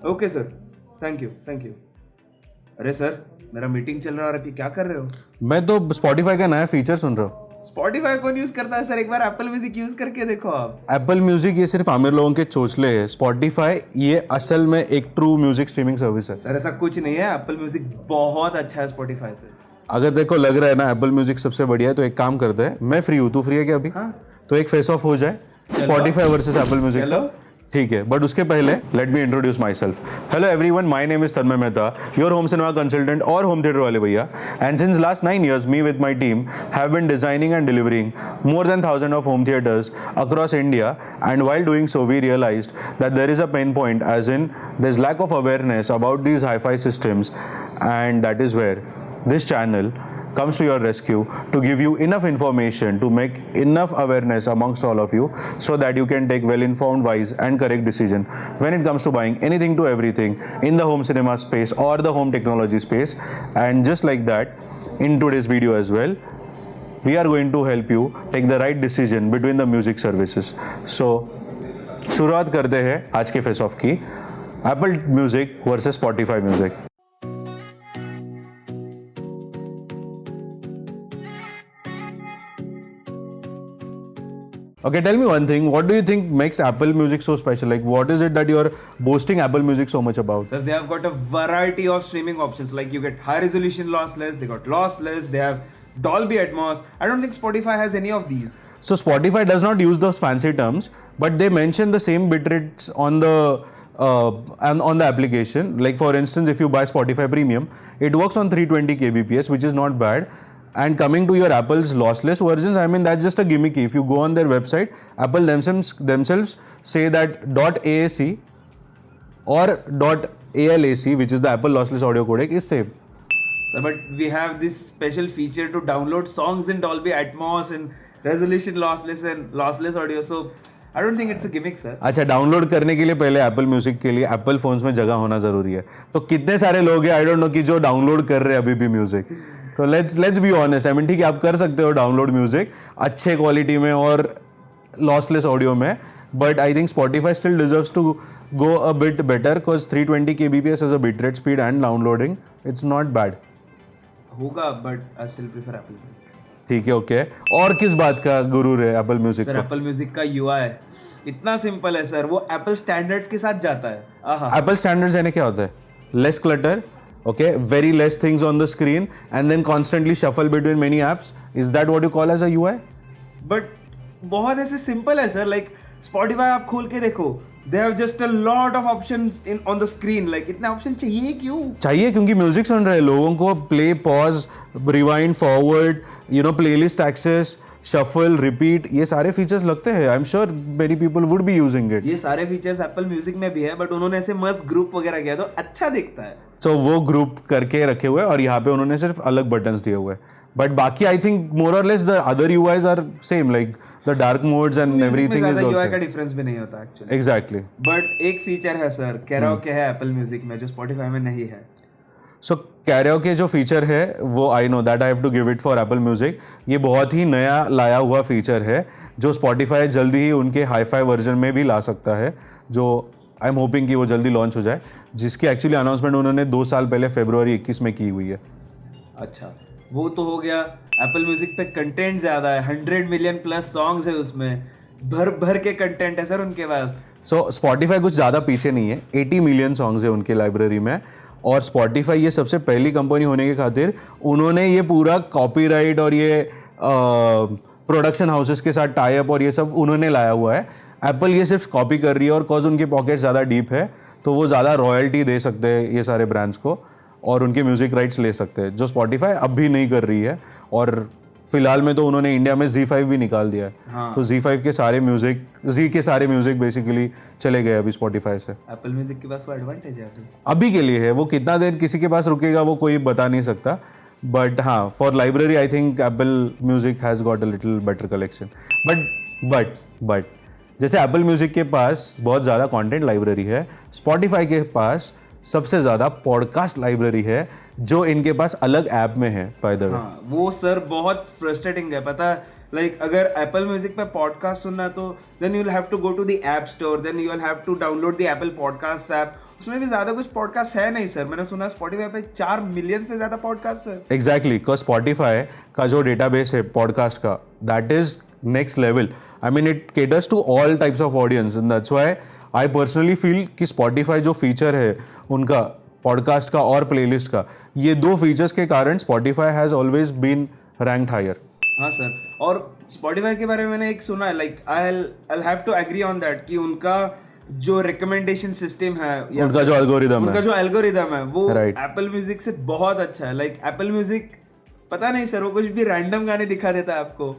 Okay sir, thank you thank you. अरे sir, मेरा meeting चल रहा है और आप ये क्या कर रहे हो? मैं तो स्पॉटिफाई का नया फीचर सुन रहा हूँ। स्पॉटिफाई कौन यूज करता है सर? एक बार एप्पल म्यूजिक यूज करके देखो आप। एप्पल म्यूजिक ये सिर्फ आमिर लोगों के चोचले है। स्पॉटिफाई ये असल में एक ट्रू म्यूजिक स्ट्रीमिंग सर्विस है। सर ऐसा कुछ नहीं है, एप्पल म्यूजिक बहुत अच्छा है स्पॉटिफाई से। अगर देखो लग रहा है ना एप्पल म्यूजिक सबसे बढ़िया है, तो एक काम करते हैं, मैं फ्री हूँ, तू फ्री है क्या अभी? हाँ। तो एक फेस ऑफ हो जाए स्पॉटिफाई वर्सेस एप्पल म्यूजिक चलो। का। ठीक है, बट उसके पहले let me introduce myself. Hello everyone, my name is Tanmay Mehta, your home cinema consultant और होम थिएटर वाले भैया। And since last 9 years me with my team have been designing and delivering more than 1,000 of home theaters across India, and while doing so we realized that there is a pain point, as in there's lack of awareness about these hi-fi systems, and that is where this channel comes to your rescue to give you enough information to make enough awareness amongst all of you, so that you can take well-informed, wise and correct decision when it comes to buying anything to everything in the home cinema space or the home technology space. And just like that, in today's video as well, we are going to help you take the right decision between the music services. So शुरुआत करते हैं आज के face of की, Apple music versus Spotify music. Okay, tell me one thing. What do you think makes Apple Music so special? Like, what is it that you're boasting Apple Music so much about? Sir, they have got a variety of streaming options. Like you get high resolution lossless, they got lossless, they have Dolby Atmos. I don't think Spotify has any of these. So Spotify does not use those fancy terms, but they mention the same bit rates on the on the application. Like for instance, if you buy Spotify Premium, it works on 320 kbps, which is not bad. And coming to your Apple's lossless versions, I mean, that's just a gimmicky. If you go on their website, Apple themselves say that .AAC or .ALAC, which is the Apple lossless audio codec, is same. Sir, but we have this special feature to download songs in Dolby Atmos and resolution lossless and lossless audio. So I don't think it's a gimmick, sir. अच्छा, download करने के लिए पहले Apple Music के लिए Apple phones में जगह होना जरूरी है। तो कितने सारे लोग हैं, आई डोंट नो, कि जो डाउनलोड कर रहे हैं अभी भी म्यूजिक। तो let's be honest, I mean ठीक है, आप कर सकते हो डाउनलोड म्यूजिक अच्छे क्वालिटी में और लॉसलेस ऑडियो में, but I think Spotify still deserves to go a bit better because 320 kbps as a bitrate speed and downloading, it's not bad. होगा, but I still prefer Apple Music. ठीक है, okay. और किस बात का गुरूर है Apple music? Sir, Apple music का UI इतना सिंपल है सर, वो एप्पल स्टैंडर्ड्स के साथ जाता है। आहा। एप्पल स्टैंडर्ड्स यानी क्या होता है? Less clutter, okay, very less things on the screen, and then constantly shuffle between many apps. Is that what you call as a UI? But बहुत ऐसे सिंपल है सर। लाइक Spotify आप खोल के देखो, they have just a lot of options in on the screen. Like इतने option चाहिए क्यों? चाहिए क्योंकि म्यूजिक सुन रहे हैं लोगों को, play, pause, rewind, forward, you know, playlist access, shuffle, repeat, ये सारे फीचर्स लगते हैं। I am sure many people would be using it. ये सारे फीचर्स एप्पल म्यूजिक में भी है, बट उन्होंने ऐसे मस्त ग्रुप वगैरह किया तो अच्छा दिखता है। सो वो ग्रुप करके रखे हुए हैं और यहाँ पे उन्होंने सिर्फ अलग बटन्स दिए हुए हैं। बट बाकी आई थिंक मोर और less the other UIs are same, like the dark modes and everything is UI का डिफरेंस भी नहीं होता एक्चुअली। एग्जैक्टली। बट एक फीचर है सर, कैरोके है एप्पल म्यूजिक में, जो Spotify में नहीं है। सो कैरियोके जो फीचर है वो, I know that I have to give it for Apple Music. ये बहुत ही नया लाया हुआ फीचर है जो Spotify जल्दी ही उनके हाई-फाई वर्जन में भी ला सकता है, जो आई एम होपिंग कि वो जल्दी लॉन्च हो जाए, जिसकी एक्चुअली अनाउंसमेंट उन्होंने 2 साल पहले फरवरी 21 में की हुई है। अच्छा, वो तो हो गया। एप्पल म्यूजिक पे कंटेंट ज्यादा है, 100 मिलियन प्लस सॉन्ग्स है उसमें, भर भर के कंटेंट है सर उनके पास। सो Spotify कुछ ज़्यादा पीछे नहीं है, 80 मिलियन सॉन्ग्स है उनके लाइब्रेरी में। और Spotify ये सबसे पहली कंपनी होने के खातिर उन्होंने ये पूरा कॉपीराइट और ये प्रोडक्शन हाउसेस के साथ टाई अप और ये सब उन्होंने लाया हुआ है। एप्पल ये सिर्फ कॉपी कर रही है, और कॉज उनके पॉकेट ज़्यादा डीप है तो वो ज़्यादा रॉयल्टी दे सकते हैं ये सारे ब्रांड्स को और उनके म्यूज़िक राइट्स ले सकते हैं, जो Spotify अब भी नहीं कर रही है। और फिलहाल में तो उन्होंने इंडिया में Z5 भी निकाल दिया है। हाँ। तो Z5 के सारे म्यूजिक, Z के सारे म्यूजिक बेसिकली चले गए अभी Spotify से। एप्पल म्यूजिक के पास वो एडवांटेज है अभी के लिए है, वो कितना देर किसी के पास रुकेगा वो कोई बता नहीं सकता, बट हाँ, for library I think Apple music has got a little better collection. But जैसे एप्पल म्यूजिक के पास बहुत ज़्यादा कंटेंट लाइब्रेरी है, Spotify के पास सबसे ज़्यादा पॉडकास्ट लाइब्रेरी है जो इनके पास अलग ऐप में है, बाय द वे। हाँ, वो सर बहुत फ्रस्ट्रेटिंग है, पता है। लाइक अगर एप्पल म्यूजिक पे पॉडकास्ट सुनना है तो then you will have to go to the App Store, then you will have to download the Apple Podcast app, उसमें भी ज्यादा कुछ पॉडकास्ट है नहीं सर, मैंने सुना स्पॉटिफाई पे 4 मिलियन से ज्यादा पॉडकास्ट है। एग्जैक्टली, बिकॉज स्पॉटिफाई का जो डेटाबेस है पॉडकास्ट का, that is next level. I mean it caters to all types of audience, and that's why I personally feel कि स्पॉटिफाई जो फीचर है उनका पॉडकास्ट का और प्लेलिस्ट का, ये दो फीचर्स के कारण Spotify has always been ranked higher. हाँ सर, और स्पॉटिफाई के बारे में मैंने एक सुना है, like I have to agree on that कि उनका जो रिकमेंडेशन सिस्टम है, उनका जो एल्गोरिदम उनका है, जो एल्गोरिदम है वो Right. एप्पल म्यूजिक से बहुत अच्छा है। लाइक एप्पल म्यूजिक पता नहीं सर, वो कुछ भी रैंडम गाने दिखा देता है आपको।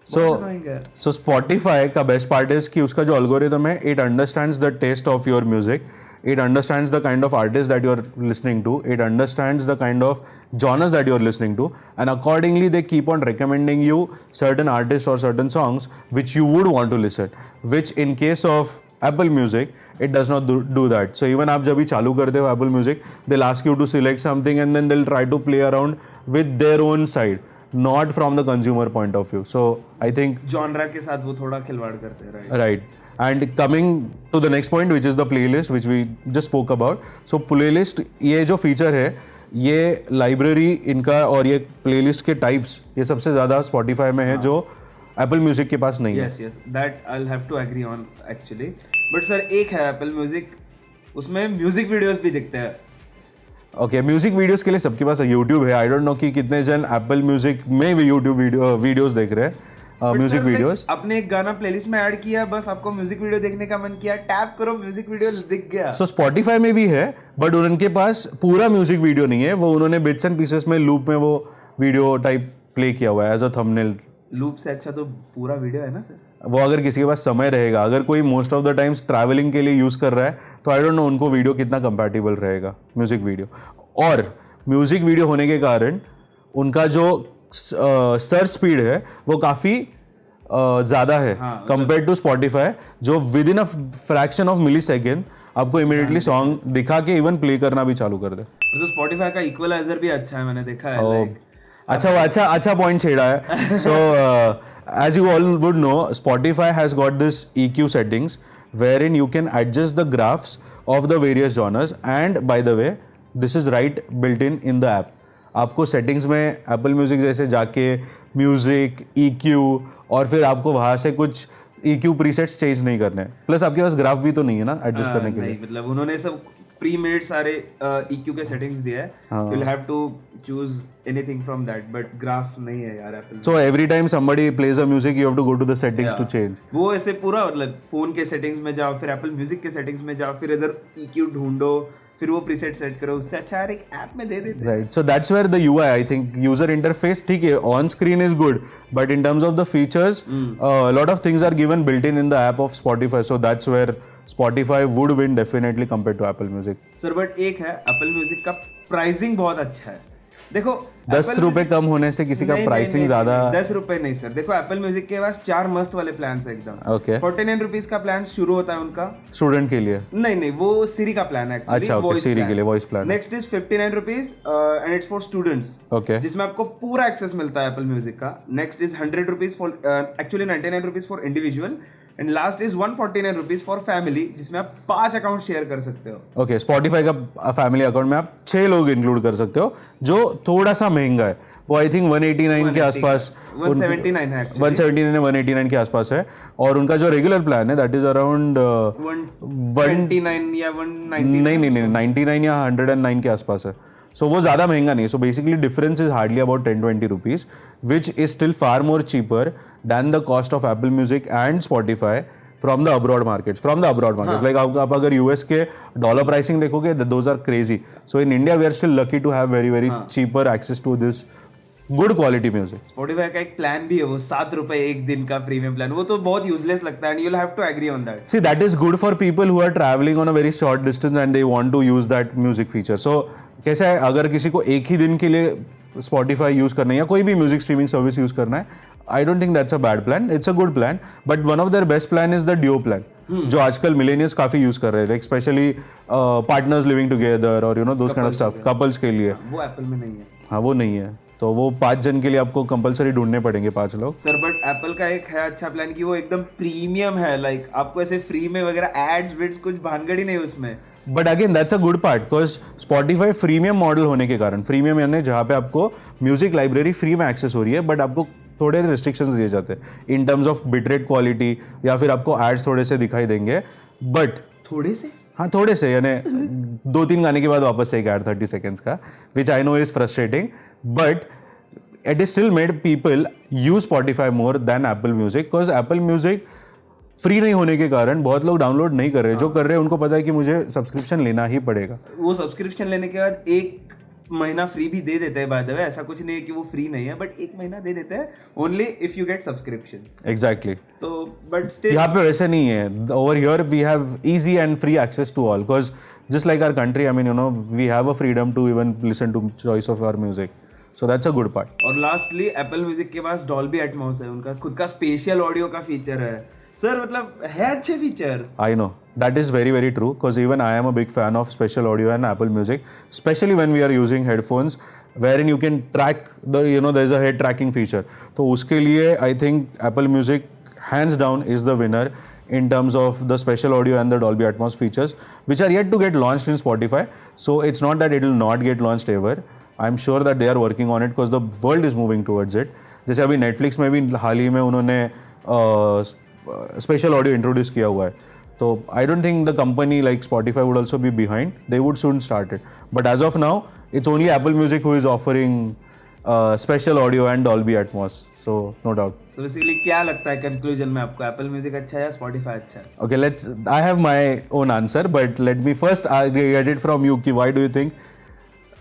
सो स्पॉटिफाई का बेस्ट पार्ट इज कि उसका जो एल्गोरिदम है, it understands the taste of your music, it understands the kind of artists that you're listening to, it understands the kind of genres that you're listening to, and accordingly they keep on recommending you certain artists or certain songs which you would want to listen, which in case of Apple Music it does not do that. So even आप जब भी चालू करते हो Apple Music, they'll ask you to select something and then they'll try to play around with their own side, not from the consumer point of view. So I think genre के साथ वो थोड़ा खिलवाड़ करते हैं, right. And coming to the next point, which is the playlist, which we just spoke about. So playlist, ये जो feature है, ये library इनका और ये playlist के types, ये सबसे ज़्यादा Spotify में है, जो Apple Music के पास नहीं है। Yes, that I'll have to agree on actually. But sir, एक है Apple Music, उसमें म्यूजिक वीडियोस भी दिखते हैं। ओके, म्यूजिक वीडियोस के लिए सबके पास यूट्यूब है। आई डोंट नो कि कितने जन एप्पल म्यूजिक में भी यूट्यूब वीडियोस देख रहे हैं, म्यूजिक वीडियोस। आपने एक गाना प्लेलिस्ट में ऐड किया, बस आपको म्यूजिक वीडियो देखने का मन किया, टैप करो, म्यूजिक वीडियो दिख गया। सो स्पॉटिफाई में भी है, बट उनके पास पूरा म्यूजिक वीडियो नहीं है, वो उन्होंने बिट्स एंड पीसेस में लूप में वो वीडियो टाइप प्ले किया हुआ है एज अ थंबनेल। लूप से अच्छा तो पूरा वीडियो है ना सर। वो अगर किसी के पास समय रहेगा, अगर कोई most of the times travelling के लिए यूज़ कर रहा है, तो आई डोंट नो उनको वीडियो कितना कंपैटिबल रहेगा म्यूजिक वीडियो। और म्यूजिक वीडियो होने के कारण उनका जो सर्च स्पीड है वो काफ़ी ज़्यादा है कंपेयर टू स्पॉटिफाई, जो within a fraction of millisecond आपको इमीडिएटली सॉन्ग दिखा के इवन प्ले करना भी चालू कर दे। तो स्पॉटिफाई का इक्वलाइजर भी अच्छा है, मैंने देखा है। अच्छा पॉइंट छेड़ा है। So as you all would know, Spotify has got this EQ settings wherein you can adjust the graphs of the various genres, and by the way this is right built in the app. आपको settings में Apple music जैसे जाके music EQ और फिर आपको वहाँ से कुछ EQ प्रीसेट्स चेंज नहीं करने, प्लस आपके पास ग्राफ भी तो नहीं है ना एडजस्ट करने के लिए। मतलब उन्होंने सब प्री मेड सारे EQ के सेटिंग्स दिए हैं, you will have to choose anything from that, but graph नहीं है यार Apple. So every time somebody plays a music you have to go to the settings to change. वो ऐसे पूरा मतलब फोन के सेटिंग्स में जाओ, फिर एप्पल म्यूजिक के सेटिंग्स में जाओ, फिर इधर EQ ढूंढो, फिर वो प्रीसेट सेट करो, उससे अच्छा यार एक ऐप में दे देते। Right, so that's where the UI, I think user interface ठीक है, on screen is good, but in terms of the features lot of things are given built in the app of Spotify, so that's where Spotify would win definitely compared to Apple Music. Sir but एक है, Apple music का pricing बहुत अच्छा है। देखो 10 रुपए कम होने से किसी का प्राइसिंग ज्यादा। 10 रुपए नहीं सर, देखो एप्पल म्यूजिक के पास 4 मस्त वाले प्लान है एकदम। ओके, 49 रुपीज का प्लान शुरू होता है उनका स्टूडेंट के लिए। नहीं वो सिरी का प्लान है एक्चुअली। अच्छा ओके, सिरी के लिए voice plan. Next is 59 rupees and it's for students, okay, जिसमें आपको पूरा एक्सेस मिलता है एप्पल म्यूजिक का। Next is 100 rupees for actually 99 rupees for individual, and last is 149 rupees for family, जिसमें आप 5 अकाउंट शेयर कर सकते हो। ओके, स्पॉटिफाई का फैमिली अकाउंट में आप 6 लोग इंक्लूड कर सकते हो, जो थोड़ा सा महंगा है। वो आई थिंक 189 के आसपास, 179 है एक्चुअली, 179 189 के आसपास है। और उनका जो रेगुलर प्लान है दैट इज अराउंड 129 या 190, नहीं 99 या 109 के आसपास है। सो वो ज़्यादा महंगा नहीं है। So basically difference is hardly about 10-20 rupees, which is still far more cheaper than the cost of Apple Music and Spotify from the abroad markets. Like आप अगर US के डॉलर प्राइसिंग देखोगे, those are crazy. So in India we are still lucky to have very very cheaper access to this good quality music. Spotify का एक plan भी है, वो 7 रुपए एक दिन का प्रीमियम प्लान, वो तो बहुत यूजलेस लगता है, and you will have to agree on that. See that is good for people who are travelling on a very short distance and they want to use that music feature. So कैसा है, अगर किसी को एक ही दिन के लिए Spotify use करना है या कोई भी म्यूजिक स्ट्रीमिंग सर्विस यूज करना है, I don't think that's a bad plan, it's a good plan. But one of their best plan is the duo plan, जो आजकल मिलेनियल्स काफी यूज कर रहे हैं, स्पेशली पार्टनर्स लिविंग टुगेदर और you know those kind of stuff, couples के लिए। वो एप्पल में नहीं है। हाँ, वो नहीं है, तो वो 5 जन के लिए आपको कंपलसरी ढूंढने पड़ेंगे 5 लोग। सर बट एप्पल का एक है अच्छा प्लान कि वो एकदम प्रीमियम है, लाइक आपको ऐसे फ्री में वगैरह एड्स विड्स कुछ भानगड़ी नहीं उसमें। But again that's a good part because Spotify premium model होने के कारण, प्रीमियम यानी जहाँ पे आपको म्यूजिक लाइब्रेरी फ्री में एक्सेस हो रही है बट आपको थोड़े रिस्ट्रिक्शंस दिए जाते हैं इन टर्म्स ऑफ बिटरेट क्वालिटी, या फिर आपको एड्स थोड़े से दिखाई देंगे बट थोड़े से हाँ थोड़े से, यानी 2-3 गाने के बाद वापस से एक ऐड 30 सेकेंड्स का, which I know is frustrating, but it is still made people use Spotify more than Apple Music because Apple Music free नहीं होने के कारण बहुत लोग डाउनलोड नहीं कर रहे, जो कर रहे हैं उनको पता है कि मुझे सब्सक्रिप्शन लेना ही पड़ेगा। वो सब्सक्रिप्शन लेने के बाद 1 महीना फ्री भी दे देते हैं, बाय द वे ऐसा कुछ नहीं है कि वो फ्री नहीं है, बट 1 महीना दे देते हैं only if you get subscription. Exactly. तो बट स्टिल यहाँ पे वैसे नहीं है, over here we have easy and free access to all because just like our country, I mean you know we have a freedom to even listen to choice of our music, so that's a good part. और lastly Apple Music के पास Dolby Atmos है, उनका खुद का special audio का feature है sir, मतलब है अच्छे features. I know that is very very true because even I am a big fan of special audio and Apple Music, especially when we are using headphones wherein you can track the, you know, there is a head tracking feature. तो उसके लिए I think Apple Music hands down is the winner in terms of the special audio and the Dolby Atmos features which are yet to get launched in Spotify. So it's not that it will not get launched ever. I'm sure that they are working on it because the world is moving towards it. जैसे अभी Netflix में भी हाल ही में उन्होंने special audio introduce किया हुआ है, तो I don't think the company like Spotify would also be behind, they would soon start it, but as of now it's only Apple Music who is offering special audio and Dolby Atmos, so no doubt. So basically क्या लगता है conclusion में आपको, Apple music अच्छा है या Spotify अच्छा है? Okay let's, I have my own answer but let me first get it from you कि why do you think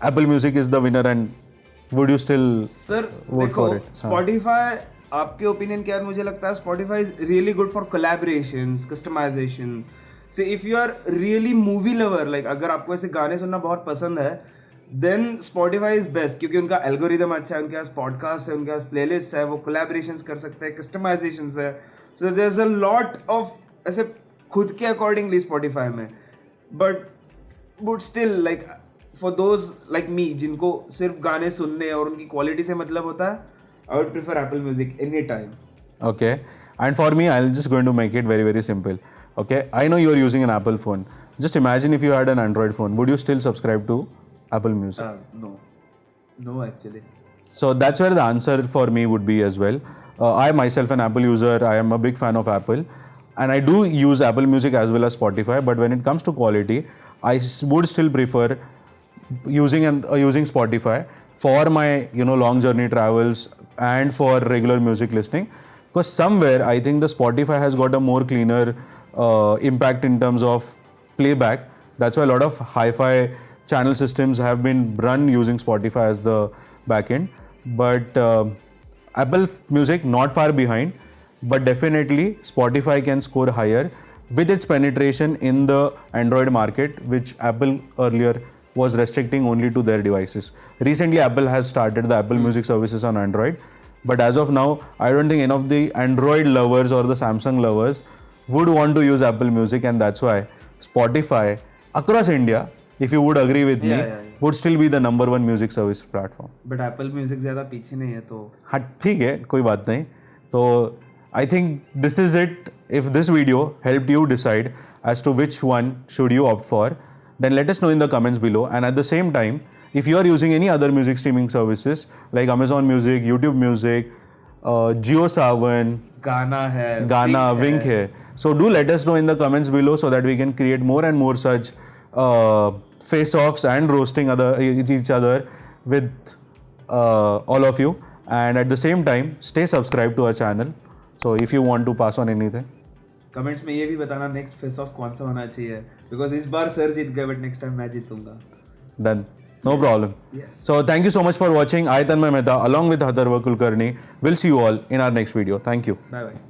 Apple Music is the winner and would you still sir vote देखो for it? Spotify, आपके opinion के यार मुझे लगता है Spotify is really good for collaborations, customisations. So if you are really movie lover, like अगर आपको ऐसे गाने सुनना बहुत पसंद है देन स्पॉटिफाई इज बेस्ट, क्योंकि उनका एल्गोरिदम अच्छा है, उनके पास पॉडकास्ट है, उनके पास प्लेलिस्ट है, वो कोलैबोरेशंस कर सकते हैं, कस्टमाइजेशंस है, so there is a lot of ऐसे खुद के अकॉर्डिंगली स्पॉटिफाई में, but still like for those like me जिनको सिर्फ गाने सुनने और उनकी क्वालिटी से मतलब होता है, I would prefer Apple Music anytime. Okay, and for me, I'm just going to make it very, very simple. Okay, I know you're using an Apple phone. Just imagine if you had an Android phone, would you still subscribe to Apple Music? No, actually. So that's where the answer for me would be as well. I myself an Apple user. I am a big fan of Apple, and I do use Apple Music as well as Spotify. But when it comes to quality, I would still prefer using Spotify for my long journey travels and for regular music listening, because somewhere I think the Spotify has got a more cleaner impact in terms of playback. That's why a lot of hi-fi channel systems have been run using Spotify as the backend. But Apple Music not far behind, but definitely Spotify can score higher with its penetration in the Android market, which Apple earlier was restricting only to their devices. Recently, Apple has started the Apple Music services on Android, but as of now, I don't think any of the Android lovers or the Samsung lovers would want to use Apple Music, and that's why Spotify across India, if you would agree with me, would still be the #1 music service platform. But Apple Music ज़्यादा पीछे नहीं है तो हाँ ठीक है, कोई बात नहीं। तो I think this is it. If this video helped you decide as to which one should you opt for, then let us know in the comments below. And at the same time, if you are using any other music streaming services like Amazon Music, YouTube Music, JioSaavn, Gaana, Wink hai. So do let us know in the comments below so that we can create more and more such face-offs and roasting each other with all of you. And at the same time, stay subscribed to our channel. So if you want to pass on anything. Comments में ये भी बताना next face of कौन सा होना चाहिए, because इस बार sir जीत गए बट नेक्स्ट टाइम मैं जीतूंगा। Done. No problem. Yes. So thank you so much for watching. I Tanmay Mehta along with Atharva Kulkarni will see you all in our next video. Thank you. Bye bye.